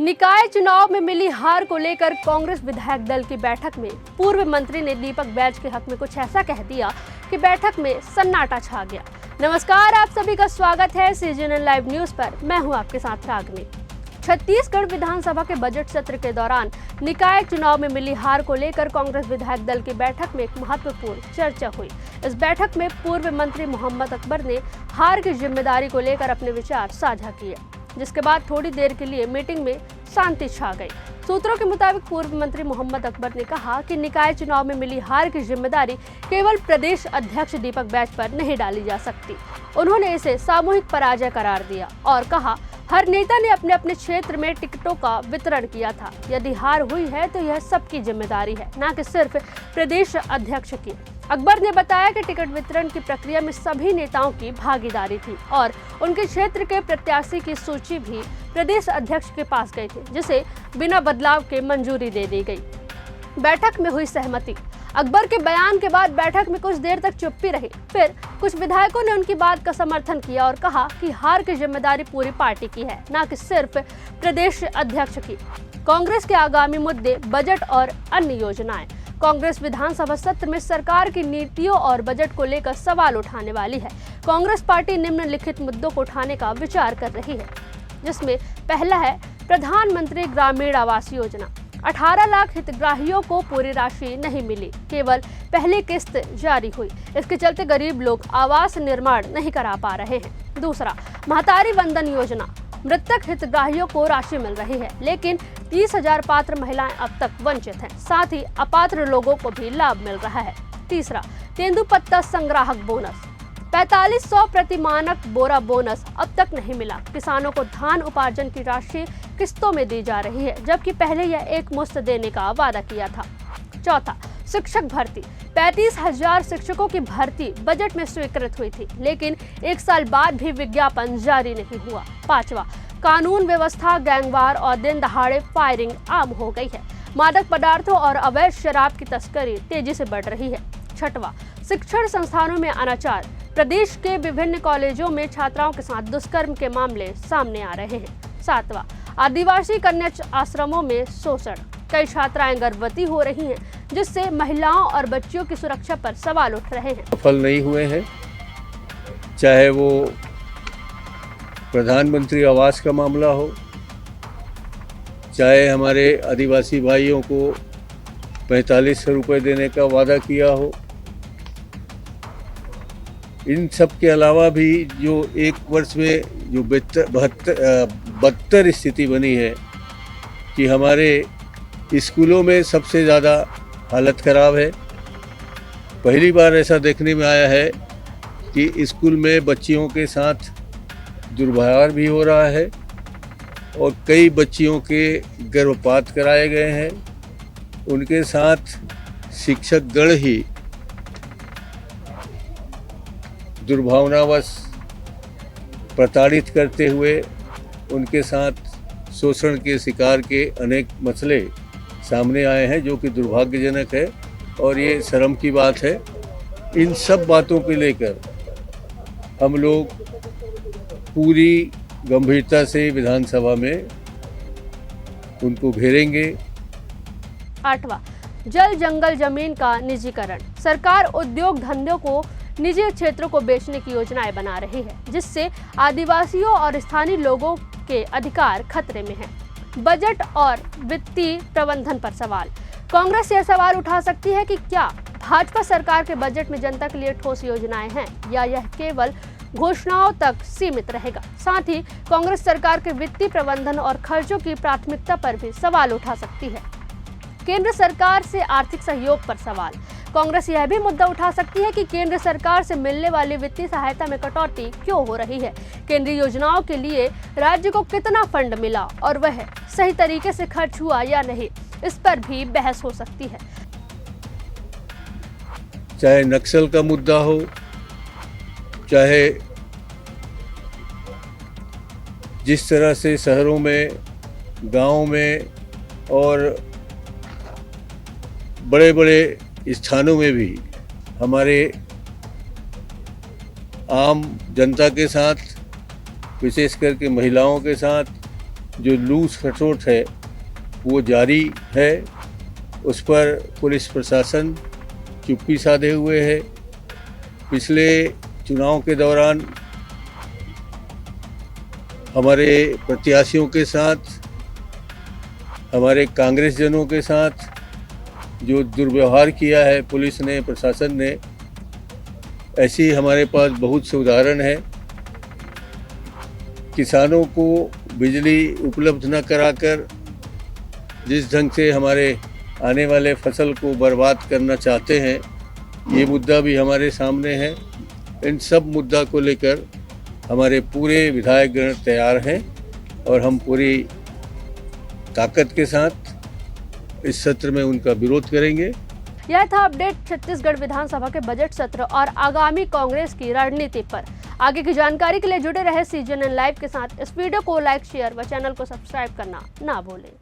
निकाय चुनाव में मिली हार को लेकर कांग्रेस विधायक दल की बैठक में पूर्व मंत्री ने दीपक बैज के हक में कुछ ऐसा कह दिया कि बैठक में सन्नाटा छा गया। नमस्कार, आप सभी का स्वागत है सीजीएन लाइव न्यूज पर। मैं हूं आपके साथ रागनी। छत्तीसगढ़ विधानसभा के बजट सत्र के दौरान निकाय चुनाव में मिली हार को लेकर कांग्रेस विधायक दल की बैठक में एक महत्वपूर्ण चर्चा हुई। इस बैठक में पूर्व मंत्री मोहम्मद अकबर ने हार की जिम्मेदारी को लेकर अपने विचार साझा किए, जिसके बाद थोड़ी देर के लिए मीटिंग में शांति छा गई। सूत्रों के मुताबिक पूर्व मंत्री मोहम्मद अकबर ने कहा कि निकाय चुनाव में मिली हार की जिम्मेदारी केवल प्रदेश अध्यक्ष दीपक बैज पर नहीं डाली जा सकती। उन्होंने इसे सामूहिक पराजय करार दिया और कहा, हर नेता ने अपने अपने क्षेत्र में टिकटों का वितरण किया था। यदि हार हुई है तो यह सबकी जिम्मेदारी है, न कि सिर्फ प्रदेश अध्यक्ष की। अकबर ने बताया कि टिकट वितरण की प्रक्रिया में सभी नेताओं की भागीदारी थी और उनके क्षेत्र के प्रत्याशी की सूची भी प्रदेश अध्यक्ष के पास गई थी, जिसे बिना बदलाव के मंजूरी दे दी गई। बैठक में हुई सहमति। अकबर के बयान के बाद बैठक में कुछ देर तक चुप्पी रही। फिर कुछ विधायकों ने उनकी बात का समर्थन किया और कहा कि हार की जिम्मेदारी पूरी पार्टी की है, न कि सिर्फ प्रदेश अध्यक्ष की। कांग्रेस के आगामी मुद्दे बजट और अन्य योजनाएं। कांग्रेस विधानसभा सत्र में सरकार की नीतियों और बजट को लेकर सवाल उठाने वाली है। कांग्रेस पार्टी निम्नलिखित मुद्दों को उठाने का विचार कर रही है, जिसमें पहला है प्रधानमंत्री ग्रामीण आवास योजना। 18 लाख हितग्राहियों को पूरी राशि नहीं मिली, केवल पहली किस्त जारी हुई। इसके चलते गरीब लोग आवास निर्माण नहीं करा पा रहे हैं। दूसरा, महतारी वंदन योजना। मृतक हितग्राहियों को राशि मिल रही है, लेकिन 30,000 पात्र महिलाएं अब तक वंचित हैं। साथ ही अपात्र लोगों को भी लाभ मिल रहा है। तीसरा, तेंदुपत्ता संग्राहक बोनस। 4500 प्रति मानक बोरा बोनस अब तक नहीं मिला। किसानों को धान उपार्जन की राशि किस्तों में दी जा रही है, जबकि पहले यह एक मुश्त देने का वादा किया था। चौथा, शिक्षक भर्ती। 35,000 शिक्षकों की भर्ती बजट में स्वीकृत हुई थी, लेकिन एक साल बाद भी विज्ञापन जारी नहीं हुआ। पांचवा, कानून व्यवस्था, गैंगवार और दिन दहाड़े फायरिंग आम हो गई है। मादक पदार्थों और अवैध शराब की तस्करी तेजी से बढ़ रही है। छठवां, शिक्षण संस्थानों में अनाचार। प्रदेश के विभिन्न कॉलेजों में छात्राओं के साथ दुष्कर्म के मामले सामने आ रहे हैं। सातवां, आदिवासी कन्या आश्रमों में शोषण। कई छात्राएं गर्भवती हो रही हैं, जिससे महिलाओं और बच्चियों की सुरक्षा पर सवाल उठ रहे हैं। सफल नहीं हुए हैं, चाहे वो प्रधानमंत्री आवास का मामला हो, चाहे हमारे आदिवासी भाइयों को 4500 रुपये देने का वादा किया हो। इन सब के अलावा भी जो एक वर्ष में जो बदतर स्थिति बनी है कि हमारे स्कूलों में सबसे ज़्यादा हालत ख़राब है। पहली बार ऐसा देखने में आया है कि स्कूल में बच्चियों के साथ दुर्व्यवहार भी हो रहा है और कई बच्चियों के गर्भपात कराए गए हैं। उनके साथ शिक्षकगण ही दुर्भावनावश प्रताड़ित करते हुए उनके साथ शोषण के शिकार के अनेक मसले सामने आए हैं, जो कि दुर्भाग्यजनक है और ये शर्म की बात है। इन सब बातों को लेकर हम लोग पूरी गंभीरता से विधानसभा में उनको घेरेंगे। आठवां, जल जंगल जमीन का निजीकरण। सरकार उद्योग धंधों को निजी क्षेत्रों को बेचने की योजनाएं बना रही है, जिससे आदिवासियों और स्थानीय लोगों के अधिकार खतरे में हैं। बजट और वित्तीय प्रबंधन पर सवाल। कांग्रेस यह सवाल उठा सकती है कि क्या भाजपा सरकार के बजट में जनता के लिए ठोस योजनाएं हैं या यह केवल घोषणाओं तक सीमित रहेगा। साथ ही कांग्रेस सरकार के वित्तीय प्रबंधन और खर्चों की प्राथमिकता पर भी सवाल उठा सकती है। केंद्र सरकार से आर्थिक सहयोग पर सवाल। कांग्रेस यह भी मुद्दा उठा सकती है कि केंद्र सरकार से मिलने वाली वित्तीय सहायता में कटौती क्यों हो रही है। केंद्रीय योजनाओं के लिए राज्य को कितना फंड मिला और वह सही तरीके से खर्च हुआ या नहीं, इस पर भी बहस हो सकती है। चाहे नक्सल का मुद्दा हो, चाहे जिस तरह से शहरों में, गांवों में और बड़े बड़े स्थानों में भी हमारे आम जनता के साथ, विशेष करके महिलाओं के साथ जो लूज खसोट है वो जारी है। उस पर पुलिस प्रशासन चुप्पी साधे हुए है। पिछले चुनाव के दौरान हमारे प्रत्याशियों के साथ, हमारे कांग्रेसजनों के साथ जो दुर्व्यवहार किया है पुलिस ने, प्रशासन ने, ऐसी हमारे पास बहुत से उदाहरण है। किसानों को बिजली उपलब्ध न कराकर जिस ढंग से हमारे आने वाले फसल को बर्बाद करना चाहते हैं, ये मुद्दा भी हमारे सामने है। इन सब मुद्दा को लेकर हमारे पूरे विधायकगण तैयार हैं और हम पूरी ताकत के साथ इस सत्र में उनका विरोध करेंगे। यह था अपडेट छत्तीसगढ़ विधानसभा के बजट सत्र और आगामी कांग्रेस की रणनीति पर। आगे की जानकारी के लिए जुड़े रहे CGNN लाइव के साथ। इस वीडियो को लाइक, शेयर व चैनल को सब्सक्राइब करना ना भूलें।